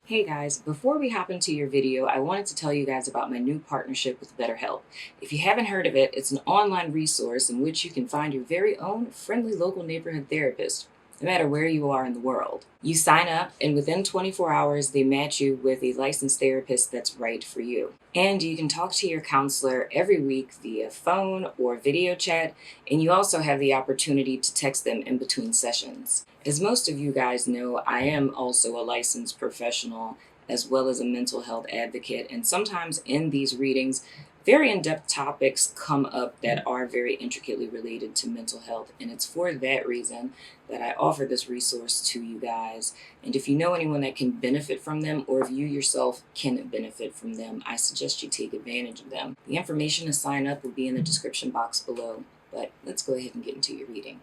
Hey guys, before we hop into your video, I wanted to tell you guys about my new partnership with BetterHelp. If you haven't heard of it, it's an online resource in which you can find your very own friendly local neighborhood therapist, no matter where you are in the world. You sign up, and within 24 hours, they match you with a licensed therapist that's right for you. And you can talk to your counselor every week via phone or video chat, and you also have the opportunity to text them in between sessions. As most of you guys know, I am also a licensed professional as well as a mental health advocate, and sometimes in these readings, very in-depth topics come up that are very intricately related to mental health, and it's for that reason that I offer this resource to you guys. And if you know anyone that can benefit from them, or if you yourself can benefit from them, I suggest you take advantage of them. The information to sign up will be in the description box below, but let's go ahead and get into your reading.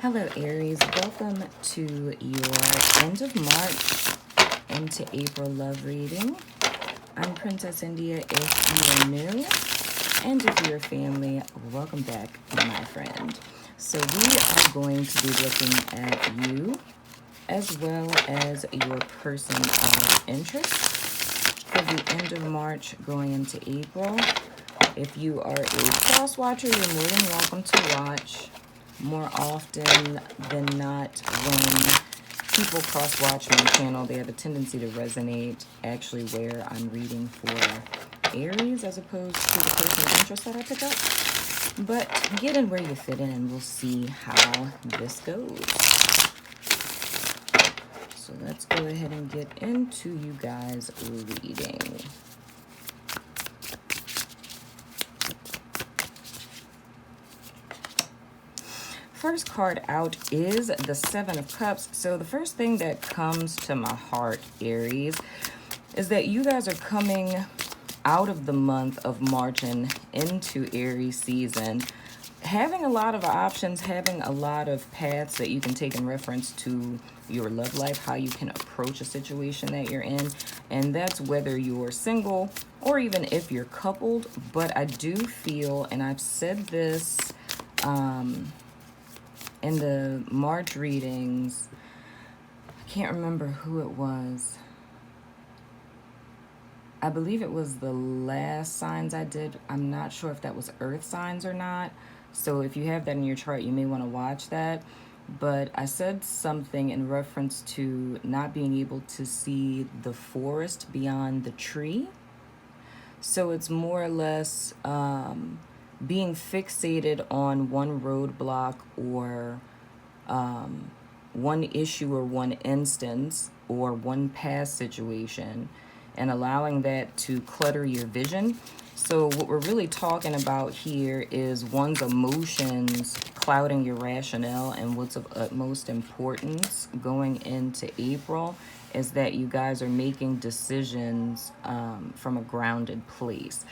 Hello Aries, welcome to your end of March into April love reading. I'm Princess India if you are new, and if you're a family, welcome back, my friend. So we are going to be looking at you as well as your person of interest for the end of March going into April. If you are a cross watcher, you're more than welcome to watch. More often than not, when people cross-watch my channel, they have a tendency to resonate actually where I'm reading for Aries as opposed to the person of interest that I pick up. But get in where you fit in and we'll see how this goes. So let's go ahead and get into you guys' reading. First card out is the Seven of Cups. So the first thing that comes to my heart, Aries, is that you guys are coming out of the month of March and into Aries season, having a lot of options, having a lot of paths that you can take in reference to your love life, how you can approach a situation that you're in. And that's whether you're single or even if you're coupled. But I do feel, and I've said this, in the March readings, I can't remember who it was. I believe it was the last signs I did. I'm not sure if that was earth signs or not. So if you have that in your chart, you may want to watch that. But I said something in reference to not being able to see the forest beyond the tree. So it's more or less being fixated on one roadblock or one issue or one instance or one past situation and allowing that to clutter your vision. So what we're really talking about here is one's emotions clouding your rationale, and what's of utmost importance going into April is that you guys are making decisions from a grounded place.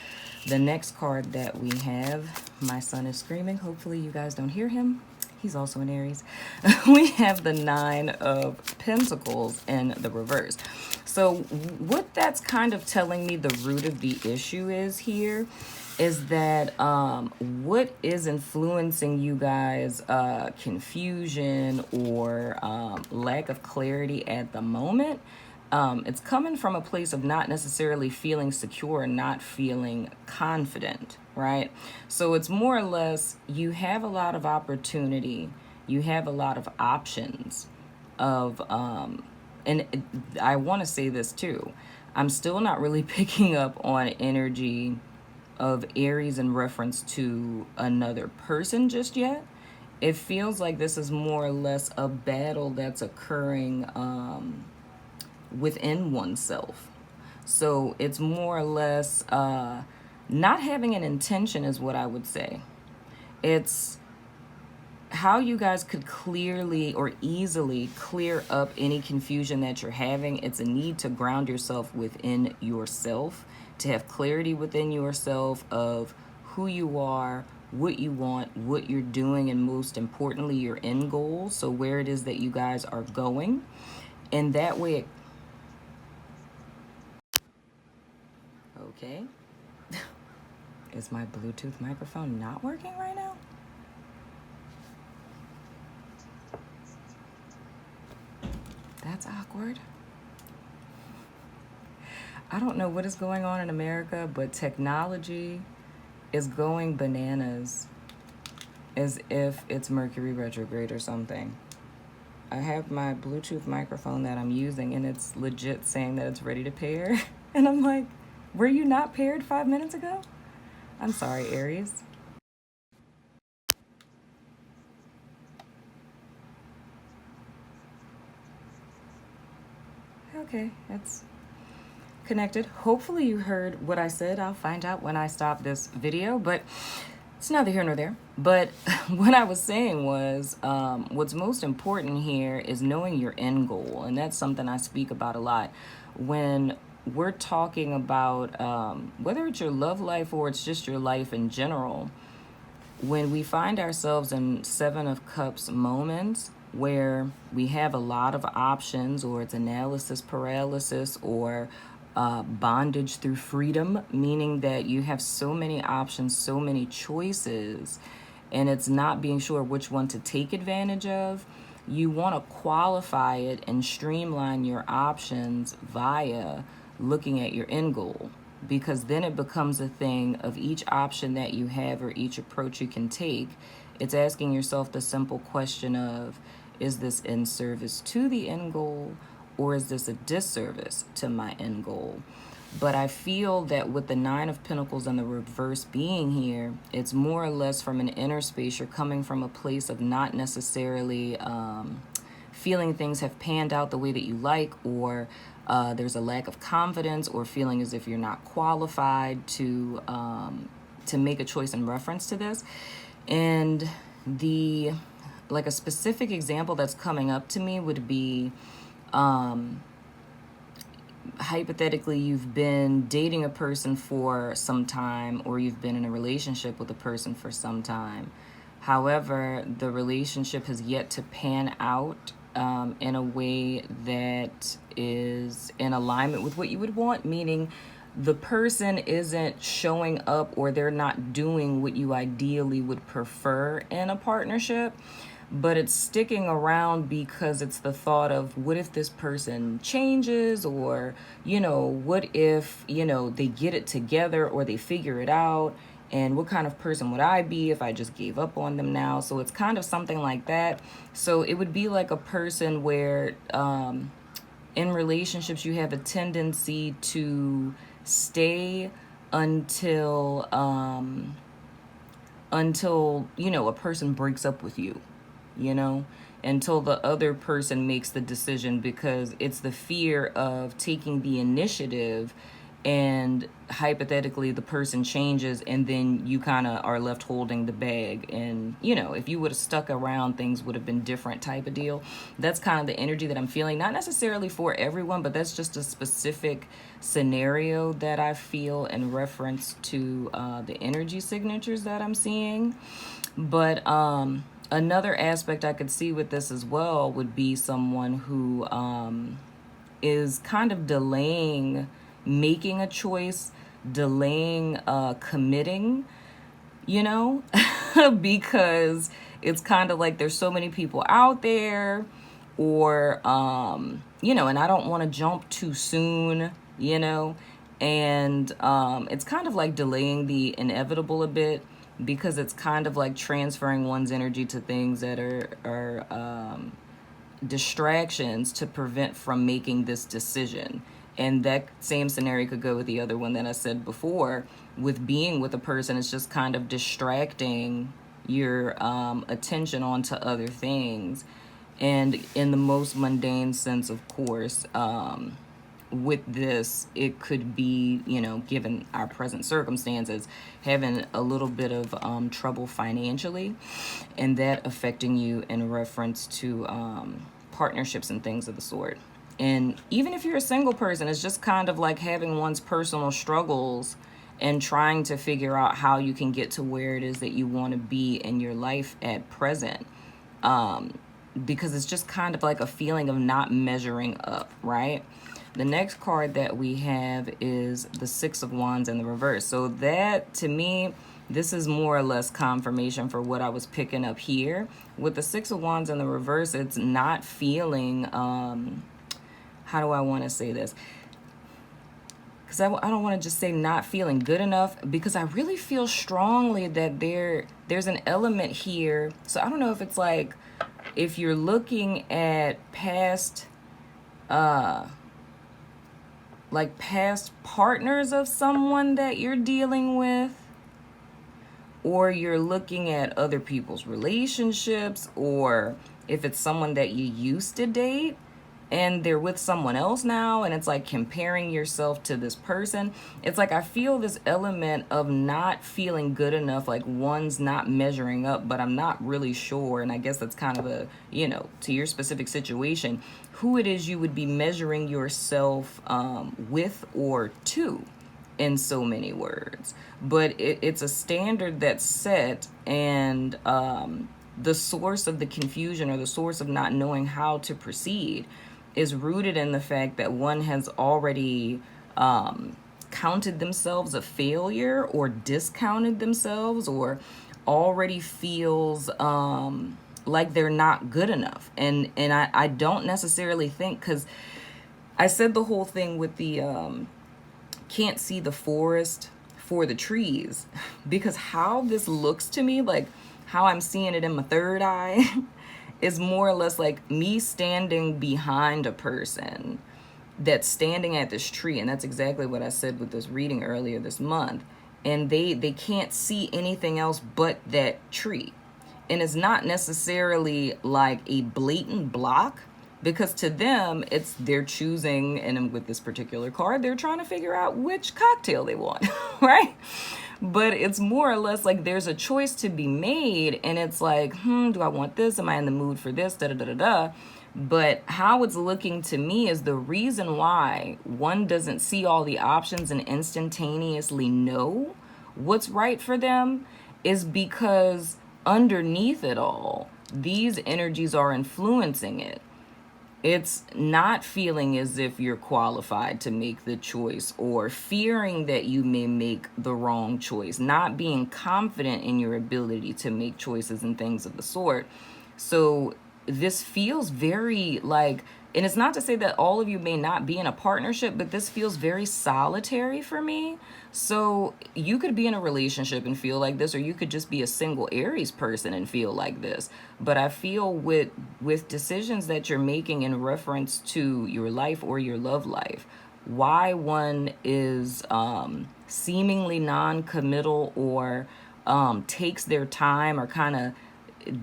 The next card that we have, my son is screaming. Hopefully you guys don't hear him. He's also an Aries. We have the Nine of Pentacles in the reverse. So what that's kind of telling me the root of the issue is here is that what is influencing you guys, confusion or lack of clarity at the moment, it's coming from a place of not necessarily feeling secure and not feeling confident, right? So it's more or less you have a lot of opportunity, you have a lot of options of and I want to say this too, I'm still not really picking up on energy of Aries in reference to another person just yet. It feels like this is more or less a battle that's occurring within oneself. So it's more or less not having an intention is what I would say. It's how you guys could clearly or easily clear up any confusion that you're having. It's a need to ground yourself within yourself, to have clarity within yourself of who you are, what you want, what you're doing, and most importantly, your end goal. So where it is that you guys are going. And that way, okay. Is my Bluetooth microphone not working right now? That's awkward. I don't know what is going on in America, but technology is going bananas as if it's Mercury retrograde or something. I have my Bluetooth microphone that I'm using, and it's legit saying that it's ready to pair. And I'm like, were you not paired 5 minutes ago? I'm sorry, Aries. Okay, it's connected. Hopefully you heard what I said. I'll find out when I stop this video, but it's neither here nor there. But what I was saying was what's most important here is knowing your end goal. And that's something I speak about a lot. When we're talking about whether it's your love life or it's just your life in general, when we find ourselves in Seven of Cups moments where we have a lot of options, or it's analysis paralysis, or bondage through freedom, meaning that you have so many options, so many choices, and it's not being sure which one to take advantage of, you want to qualify it and streamline your options via looking at your end goal, because then it becomes a thing of each option that you have or each approach you can take. It's asking yourself the simple question of, is this in service to the end goal, or is this a disservice to my end goal? But I feel that with the Nine of Pentacles and the reverse being here, it's more or less from an inner space. You're coming from a place of not necessarily feeling things have panned out the way that you like, or there's a lack of confidence, or feeling as if you're not qualified to make a choice in reference to this. And a specific example that's coming up to me would be, hypothetically, you've been dating a person for some time, or you've been in a relationship with a person for some time. However, the relationship has yet to pan out in a way that is in alignment with what you would want, meaning the person isn't showing up, or they're not doing what you ideally would prefer in a partnership, but it's sticking around because it's the thought of, what if this person changes, or, what if, they get it together, or they figure it out, and what kind of person would I be if I just gave up on them now? So it's kind of something like that. So it would be like a person where in relationships you have a tendency to stay until a person breaks up with you, until the other person makes the decision, because it's the fear of taking the initiative, and hypothetically the person changes, and then you kind of are left holding the bag. And if you would have stuck around, things would have been different, type of deal. That's kind of the energy that I'm feeling, not necessarily for everyone, but that's just a specific scenario that I feel in reference to the energy signatures that I'm seeing. But another aspect I could see with this as well would be someone who is kind of delaying making a choice, delaying committing, because it's kind of like there's so many people out there, or, and I don't want to jump too soon, and it's kind of like delaying the inevitable a bit, because it's kind of like transferring one's energy to things that are distractions to prevent from making this decision. And that same scenario could go with the other one that I said before, with being with a person. It's just kind of distracting your attention onto other things. And in the most mundane sense, of course, with this, it could be, given our present circumstances, having a little bit of trouble financially, and that affecting you in reference to partnerships and things of the sort. And even if you're a single person, it's just kind of like having one's personal struggles and trying to figure out how you can get to where it is that you want to be in your life at present. Because it's just kind of like a feeling of not measuring up, right? The next card that we have is the Six of Wands in the reverse. So that, to me, this is more or less confirmation for what I was picking up here. With the Six of Wands in the reverse, it's not feeling... how do I want to say this? because I don't want to just say not feeling good enough, because I really feel strongly that there's an element here. So I don't know if it's like, if you're looking at past like past partners of someone that you're dealing with, or you're looking at other people's relationships, or if it's someone that you used to date and they're with someone else now, and it's like comparing yourself to this person. It's like I feel this element of not feeling good enough, like one's not measuring up, but I'm not really sure. And I guess that's kind of a, to your specific situation, who it is you would be measuring yourself with or to, in so many words. But it's a standard that's set, and the source of the confusion, or the source of not knowing how to proceed, is rooted in the fact that one has already counted themselves a failure, or discounted themselves, or already feels like they're not good enough. And I don't necessarily think, because I said the whole thing with the can't see the forest for the trees, because how this looks to me, like how I'm seeing it in my third eye, is more or less like me standing behind a person that's standing at this tree. And that's exactly what I said with this reading earlier this month. And they can't see anything else but that tree. And it's not necessarily like a blatant block, because to them, they're choosing, and with this particular card, they're trying to figure out which cocktail they want, right? But it's more or less like there's a choice to be made, and it's like, do I want this? Am I in the mood for this? Da da da da da. But how it's looking to me is the reason why one doesn't see all the options and instantaneously know what's right for them is because underneath it all, these energies are influencing it. It's not feeling as if you're qualified to make the choice, or fearing that you may make the wrong choice, not being confident in your ability to make choices and things of the sort. So this feels very like, and it's not to say that all of you may not be in a partnership, but this feels very solitary for me. So you could be in a relationship and feel like this, or you could just be a single Aries person and feel like this. But I feel with decisions that you're making in reference to your life or your love life, why one is seemingly non-committal, or takes their time, or kind of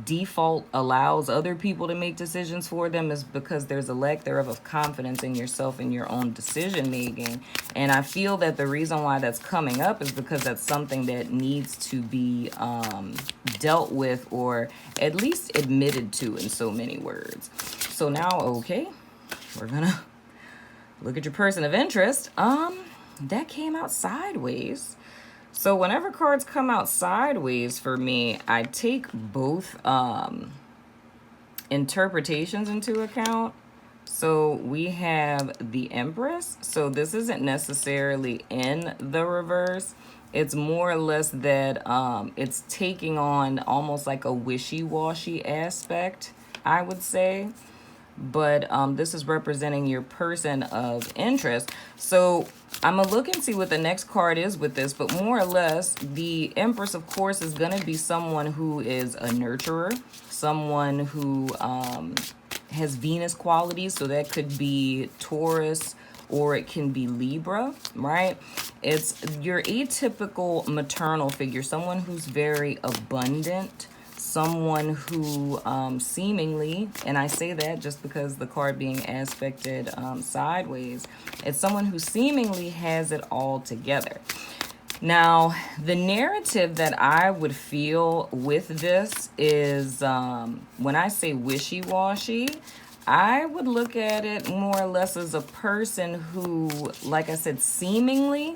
default allows other people to make decisions for them, is because there's a lack thereof of confidence in yourself and your own decision making. And I feel that the reason why that's coming up is because that's something that needs to be dealt with, or at least admitted to, in so many words. So now, okay, we're gonna look at your person of interest. That came out sideways. So whenever cards come out sideways for me, I take both interpretations into account. So we have the Empress. So this isn't necessarily in the reverse. It's more or less that it's taking on almost like a wishy-washy aspect, I would say. But this is representing your person of interest. So I'm going to look and see what the next card is with this. But more or less, the Empress, of course, is going to be someone who is a nurturer, someone who has Venus qualities. So that could be Taurus, or it can be Libra, right? It's your atypical maternal figure, someone who's very abundant, someone who seemingly, and I say that just because the card being aspected sideways, it's someone who seemingly has it all together. Now, the narrative that I would feel with this is, when I say wishy-washy, I would look at it more or less as a person who, like I said, seemingly,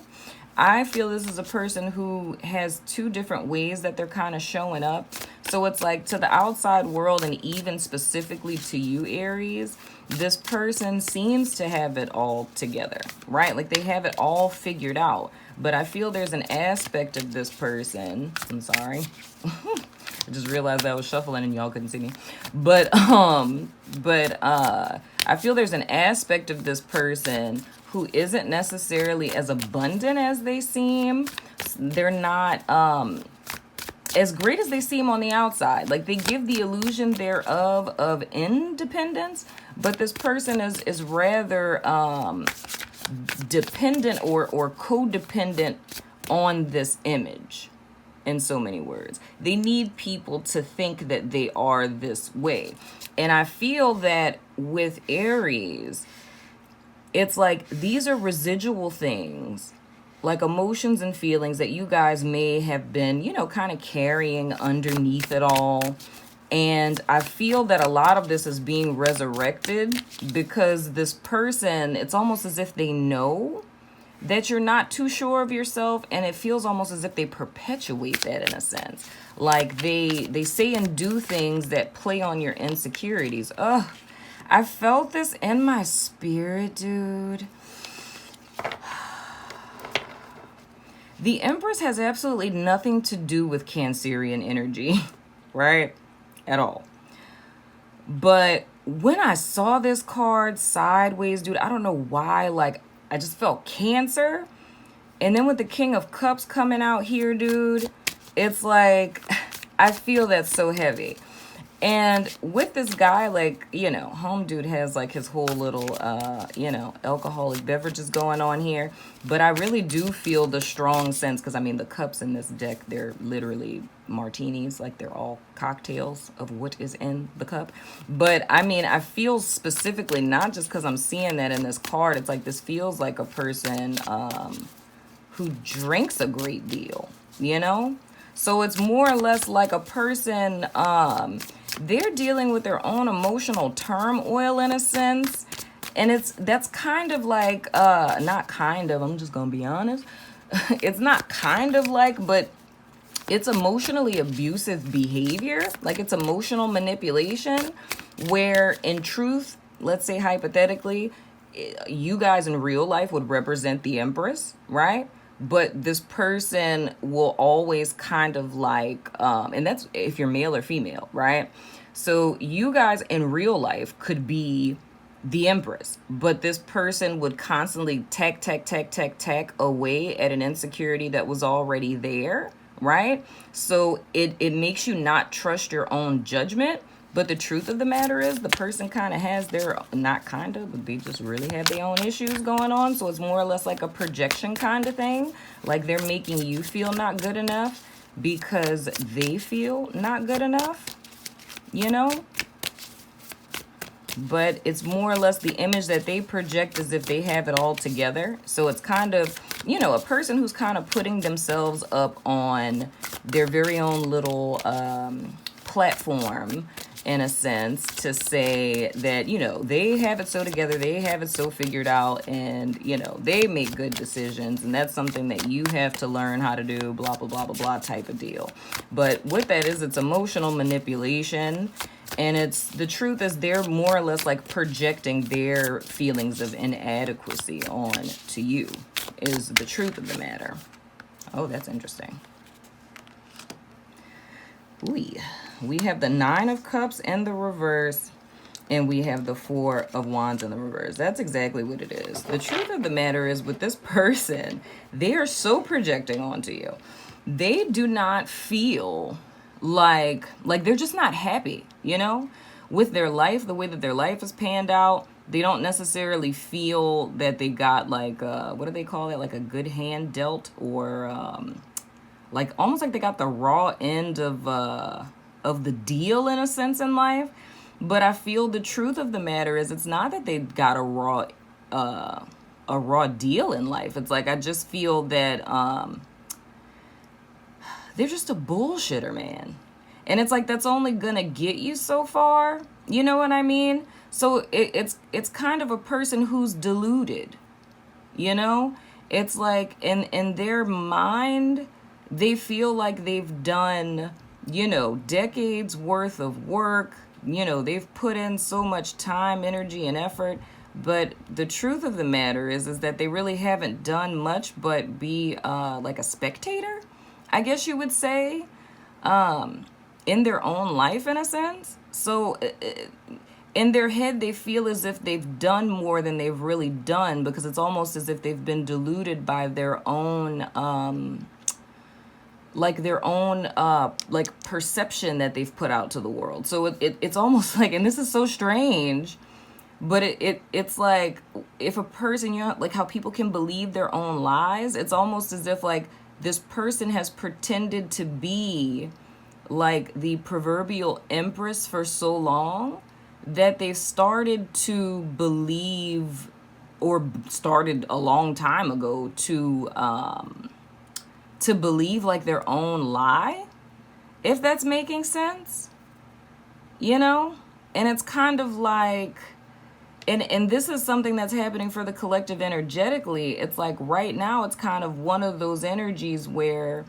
I feel this is a person who has two different ways that they're kind of showing up. So it's like, to the outside world, and even specifically to you, Aries, this person seems to have it all together, right? Like they have it all figured out. But I feel there's an aspect of this person. I'm sorry. I just realized I was shuffling and y'all couldn't see me. But I feel there's an aspect of this person who isn't necessarily as abundant as they seem. They're not as great as they seem on the outside. Like, they give the illusion thereof of independence, but this person is rather dependent or codependent on this image. In so many words, they need people to think that they are this way. And I feel that with Aries, it's like these are residual things, like emotions and feelings that you guys may have been, you know, kind of carrying underneath it all. And I feel that a lot of this is being resurrected because this person, it's almost as if they know that you're not too sure of yourself, and it feels almost as if they perpetuate that in a sense. Like they say and do things that play on your insecurities. Ugh, I felt this in my spirit, dude. The Empress has absolutely nothing to do with Cancerian energy, right? At all. But when I saw this card sideways, dude, I don't know why, like, I just felt Cancer. And then with the King of Cups coming out here, dude, it's like, I feel that's so heavy. And with this guy, like, you know, home dude has like his whole little, you know, alcoholic beverages going on here. But I really do feel the strong sense, because I mean, the cups in this deck, they're literally martinis, like they're all cocktails of what is in the cup. But I mean, I feel specifically, not just because I'm seeing that in this card, it's like this feels like a person who drinks a great deal, you know? So it's more or less like a person, they're dealing with their own emotional turmoil in a sense. And that's kind of like, not kind of, I'm just gonna be honest. It's not kind of like, but it's emotionally abusive behavior. Like, it's emotional manipulation, where in truth, let's say hypothetically, you guys in real life would represent the Empress, right? But this person will always kind of like, and that's if you're male or female, right? So you guys in real life could be the Empress, but this person would constantly tack away at an insecurity that was already there, right? So it makes you not trust your own judgment. But the truth of the matter is, the person kind of has their, not kind of, but they just really have their own issues going on. So it's more or less like a projection kind of thing. Like, they're making you feel not good enough because they feel not good enough, you know? But it's more or less the image that they project as if they have it all together. So it's kind of, you know, a person who's kind of putting themselves up on their very own little platform, in a sense, to say that, you know, they have it so together, they have it so figured out, and, you know, they make good decisions, and that's something that you have to learn how to do, blah, blah, blah, blah, blah type of deal. But what that is, it's emotional manipulation, and it's, the truth is, they're more or less like projecting their feelings of inadequacy on to you, is the truth of the matter. Oh, that's interesting. Ooh. We have the 9 of Cups in the reverse, and we have the 4 of Wands in the reverse. That's exactly what it is. The truth of the matter is, with this person, they are so projecting onto you. They do not feel like they're just not happy, you know, with their life, the way that their life is panned out. They don't necessarily feel that they got like, what do they call it? Like a good hand dealt, or like almost like they got the raw end of the deal in a sense in life. But I feel the truth of the matter is, it's not that they got a raw deal in life. It's like, I just feel that they're just a bullshitter, man. And it's like, that's only gonna get you so far, you know what I mean? So it's kind of a person who's deluded, you know? It's like in their mind, they feel like they've done, you know, decades worth of work. You know, they've put in so much time, energy, and effort. But the truth of the matter is that they really haven't done much but be like a spectator, I guess you would say, in their own life, in a sense. So, in their head, they feel as if they've done more than they've really done, because it's almost as if they've been deluded by their own, like perception that they've put out to the world. So it's almost like, and this is so strange, but it's like, if a person, you know, like how people can believe their own lies, it's almost as if like this person has pretended to be like the proverbial empress for so long that they've started to believe, or started a long time ago to believe like their own lie, if that's making sense, you know? And it's kind of like, and this is something that's happening for the collective energetically. It's like right now it's kind of one of those energies where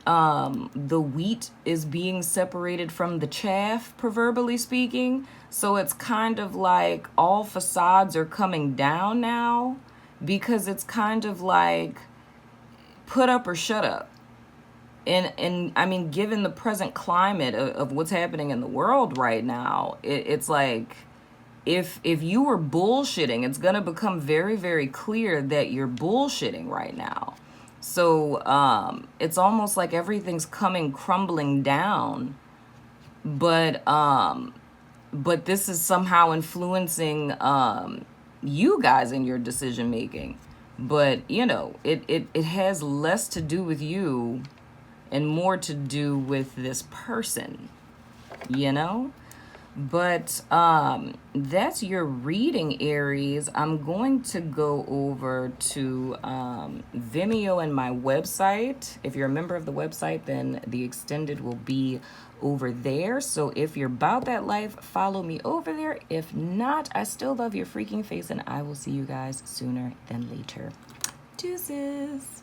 the wheat is being separated from the chaff, proverbially speaking. So it's kind of like all facades are coming down now, because it's kind of like put up or shut up. And I mean, given the present climate of what's happening in the world right now, it's like, if you were bullshitting, it's going to become very, very clear that you're bullshitting right now. So it's almost like everything's crumbling down, but this is somehow influencing you guys in your decision making. But you know, it has less to do with you and more to do with this person, you know? But that's your reading, Aries. I'm going to go over to Vimeo and my website. If you're a member of the website, then the extended will be over there. So if you're about that life, follow me over there. If not, I still love your freaking face, and I will see you guys sooner than later. Deuces.